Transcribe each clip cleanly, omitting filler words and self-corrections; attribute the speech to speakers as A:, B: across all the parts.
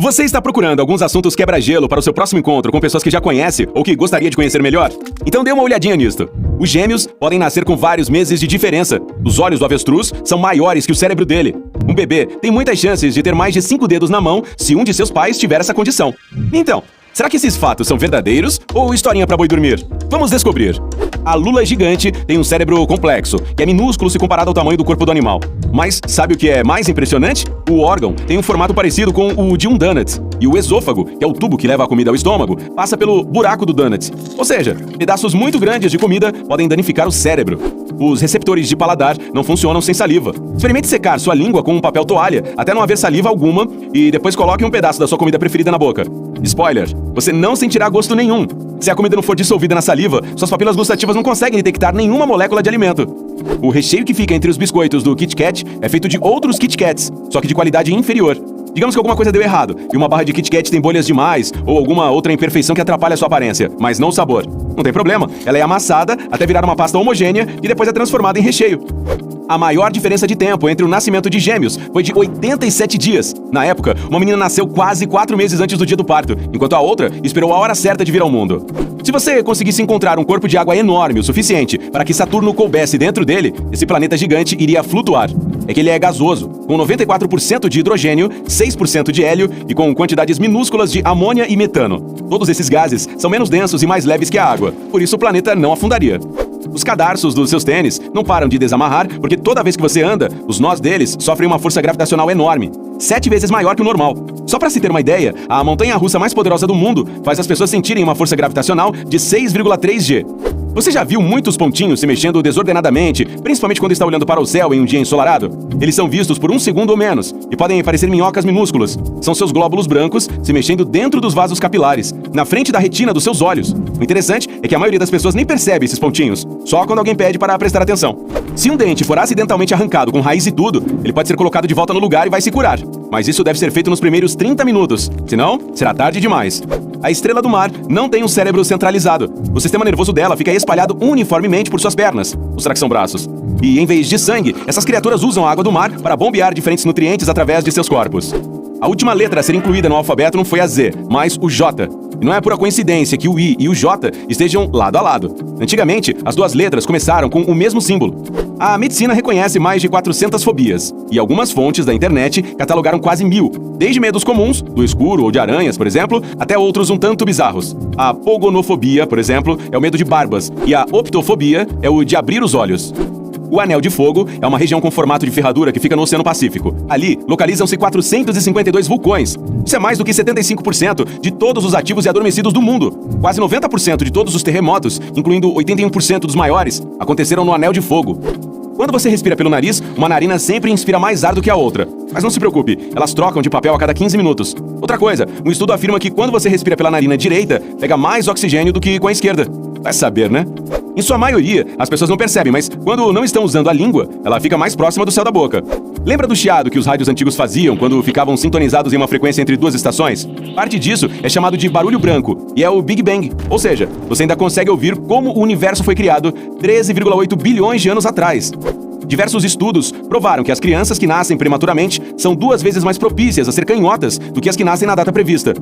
A: Você está procurando alguns assuntos quebra-gelo para o seu próximo encontro com pessoas que já conhece ou que gostaria de conhecer melhor? Então dê uma olhadinha nisto. Os gêmeos podem nascer com vários meses de diferença. Os olhos do avestruz são maiores que o cérebro dele. Um bebê tem muitas chances de ter mais de 5 dedos na mão se um de seus pais tiver essa condição. Então, será que esses fatos são verdadeiros ou historinha para boi dormir? Vamos descobrir. A lula gigante tem um cérebro complexo, que é minúsculo se comparado ao tamanho do corpo do animal. Mas sabe o que é mais impressionante? O órgão tem um formato parecido com o de um donut. E o esôfago, que é o tubo que leva a comida ao estômago, passa pelo buraco do donut. Ou seja, pedaços muito grandes de comida podem danificar o cérebro. Os receptores de paladar não funcionam sem saliva. Experimente secar sua língua com um papel toalha até não haver saliva alguma e depois coloque um pedaço da sua comida preferida na boca. Spoiler, você não sentirá gosto nenhum. Se a comida não for dissolvida na saliva, suas papilas gustativas não conseguem detectar nenhuma molécula de alimento. O recheio que fica entre os biscoitos do Kit Kat é feito de outros Kit Kats, só que de qualidade inferior. Digamos que alguma coisa deu errado e uma barra de Kit Kat tem bolhas demais ou alguma outra imperfeição que atrapalha a sua aparência, mas não o sabor. Não tem problema, ela é amassada até virar uma pasta homogênea e depois é transformada em recheio. A maior diferença de tempo entre o nascimento de gêmeos foi de 87 dias. Na época, uma menina nasceu quase 4 meses antes do dia do parto, enquanto a outra esperou a hora certa de vir ao mundo. Se você conseguisse encontrar um corpo de água enorme o suficiente para que Saturno coubesse dentro dele, esse planeta gigante iria flutuar. É que ele é gasoso, com 94% de hidrogênio, 6% de hélio e com quantidades minúsculas de amônia e metano. Todos esses gases são menos densos e mais leves que a água, por isso o planeta não afundaria. Os cadarços dos seus tênis não param de desamarrar porque toda vez que você anda, os nós deles sofrem uma força gravitacional enorme, 7 vezes maior que o normal. Só para se ter uma ideia, a montanha-russa mais poderosa do mundo faz as pessoas sentirem uma força gravitacional de 6,3 G. Você já viu muitos pontinhos se mexendo desordenadamente, principalmente quando está olhando para o céu em um dia ensolarado? Eles são vistos por 1 segundo ou menos e podem parecer minhocas minúsculas. São seus glóbulos brancos se mexendo dentro dos vasos capilares, na frente da retina dos seus olhos. O interessante é que a maioria das pessoas nem percebe esses pontinhos, só quando alguém pede para prestar atenção. Se um dente for acidentalmente arrancado com raiz e tudo, ele pode ser colocado de volta no lugar e vai se curar. Mas isso deve ser feito nos primeiros 30 minutos, senão será tarde demais. A estrela do mar não tem um cérebro centralizado. O sistema nervoso dela fica espalhado uniformemente por suas pernas, ou será que são braços? E em vez de sangue, essas criaturas usam a água do mar para bombear diferentes nutrientes através de seus corpos. A última letra a ser incluída no alfabeto não foi a Z, mas o J. E não é pura coincidência que o I e o J estejam lado a lado. Antigamente, as duas letras começaram com o mesmo símbolo. A medicina reconhece mais de 400 fobias, e algumas fontes da internet catalogaram quase 1000, desde medos comuns, do escuro ou de aranhas, por exemplo, até outros um tanto bizarros. A pogonofobia, por exemplo, é o medo de barbas, e a optofobia é o de abrir os olhos. O Anel de Fogo é uma região com formato de ferradura que fica no Oceano Pacífico. Ali, localizam-se 452 vulcões. Isso é mais do que 75% de todos os ativos e adormecidos do mundo. Quase 90% de todos os terremotos, incluindo 81% dos maiores, aconteceram no Anel de Fogo. Quando você respira pelo nariz, uma narina sempre inspira mais ar do que a outra. Mas não se preocupe, elas trocam de papel a cada 15 minutos. Outra coisa, um estudo afirma que quando você respira pela narina direita, pega mais oxigênio do que com a esquerda. Vai saber, né? Em sua maioria, as pessoas não percebem, mas quando não estão usando a língua, ela fica mais próxima do céu da boca. Lembra do chiado que os rádios antigos faziam quando ficavam sintonizados em uma frequência entre duas estações? Parte disso é chamado de barulho branco, e é o Big Bang. Ou seja, você ainda consegue ouvir como o universo foi criado 13,8 bilhões de anos atrás. Diversos estudos provaram que as crianças que nascem prematuramente são 2 vezes mais propícias a ser canhotas do que as que nascem na data prevista.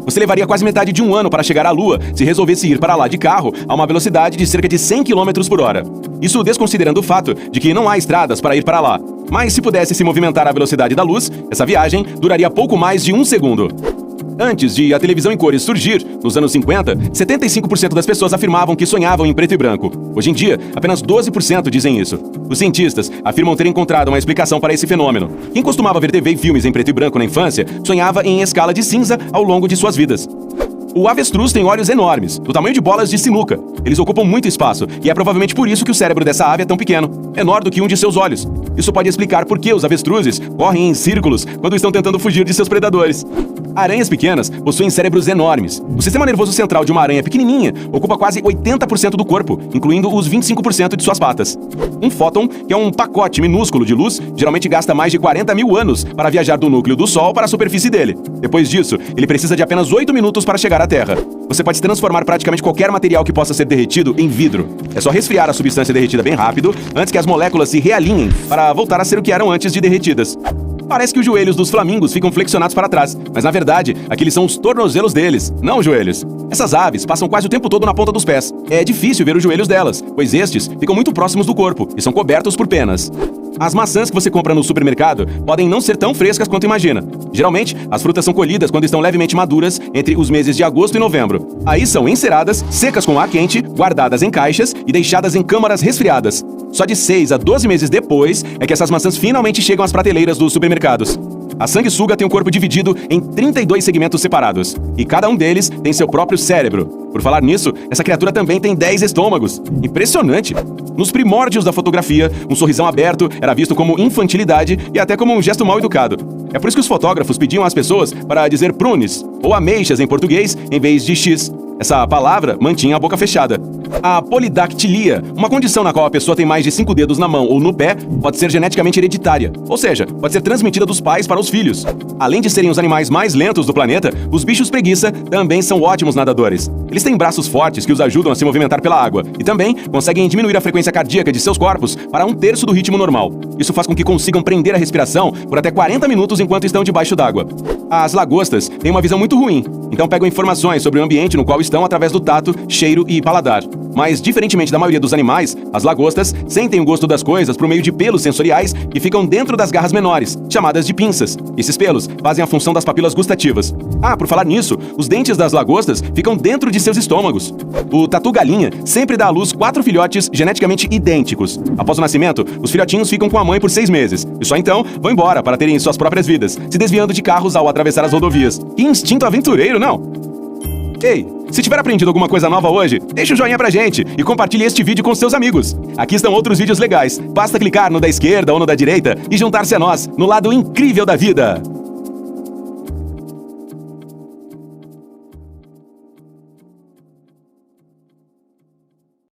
A: Você levaria quase metade de um ano para chegar à Lua se resolvesse ir para lá de carro a uma velocidade de cerca de 100 km por hora. Isso desconsiderando o fato de que não há estradas para ir para lá. Mas se pudesse se movimentar à velocidade da luz, essa viagem duraria pouco mais de 1 segundo. Antes de a televisão em cores surgir, nos anos 50, 75% das pessoas afirmavam que sonhavam em preto e branco. Hoje em dia, apenas 12% dizem isso. Os cientistas afirmam ter encontrado uma explicação para esse fenômeno. Quem costumava ver TV e filmes em preto e branco na infância, sonhava em escala de cinza ao longo de suas vidas. O avestruz tem olhos enormes, do tamanho de bolas de sinuca. Eles ocupam muito espaço, e é provavelmente por isso que o cérebro dessa ave é tão pequeno, menor do que um de seus olhos. Isso pode explicar por que os avestruzes correm em círculos quando estão tentando fugir de seus predadores. Aranhas pequenas possuem cérebros enormes. O sistema nervoso central de uma aranha pequenininha ocupa quase 80% do corpo, incluindo os 25% de suas patas. Um fóton, que é um pacote minúsculo de luz, geralmente gasta mais de 40 mil anos para viajar do núcleo do Sol para a superfície dele. Depois disso, ele precisa de apenas 8 minutos para chegar à Terra. Você pode transformar praticamente qualquer material que possa ser derretido em vidro. É só resfriar a substância derretida bem rápido, antes que as moléculas se realinhem para voltar a ser o que eram antes de derretidas. Parece que os joelhos dos flamingos ficam flexionados para trás, mas na verdade, aqueles são os tornozelos deles, não os joelhos. Essas aves passam quase o tempo todo na ponta dos pés. É difícil ver os joelhos delas, pois estes ficam muito próximos do corpo e são cobertos por penas. As maçãs que você compra no supermercado podem não ser tão frescas quanto imagina. Geralmente, as frutas são colhidas quando estão levemente maduras entre os meses de agosto e novembro. Aí são enceradas, secas com ar quente, guardadas em caixas e deixadas em câmaras resfriadas. Só de 6 a 12 meses depois é que essas maçãs finalmente chegam às prateleiras dos supermercados. A sanguessuga tem um corpo dividido em 32 segmentos separados, e cada um deles tem seu próprio cérebro. Por falar nisso, essa criatura também tem 10 estômagos. Impressionante! Nos primórdios da fotografia, um sorrisão aberto era visto como infantilidade e até como um gesto mal educado. É por isso que os fotógrafos pediam às pessoas para dizer prunes, ou ameixas em português, em vez de X. Essa palavra mantinha a boca fechada. A polidactilia, uma condição na qual a pessoa tem mais de 5 dedos na mão ou no pé, pode ser geneticamente hereditária, ou seja, pode ser transmitida dos pais para os filhos. Além de serem os animais mais lentos do planeta, os bichos preguiça também são ótimos nadadores. Eles têm braços fortes que os ajudam a se movimentar pela água e também conseguem diminuir a frequência cardíaca de seus corpos para 1/3 do ritmo normal. Isso faz com que consigam prender a respiração por até 40 minutos enquanto estão debaixo d'água. As lagostas têm uma visão muito ruim, então pegam informações sobre o ambiente no qual estão através do tato, cheiro e paladar. Mas, diferentemente da maioria dos animais, as lagostas sentem o gosto das coisas por meio de pelos sensoriais que ficam dentro das garras menores, chamadas de pinças. Esses pelos fazem a função das papilas gustativas. Por falar nisso, os dentes das lagostas ficam dentro de seus estômagos. O tatu-galinha sempre dá à luz 4 filhotes geneticamente idênticos. Após o nascimento, os filhotinhos ficam com a mãe por 6 meses, e só então vão embora para terem suas próprias vidas, se desviando de carros ao atravessar as rodovias. Que instinto aventureiro, não? Ei, se tiver aprendido alguma coisa nova hoje, deixa o joinha pra gente e compartilhe este vídeo com seus amigos. Aqui estão outros vídeos legais. Basta clicar no da esquerda ou no da direita e juntar-se a nós no lado incrível da vida.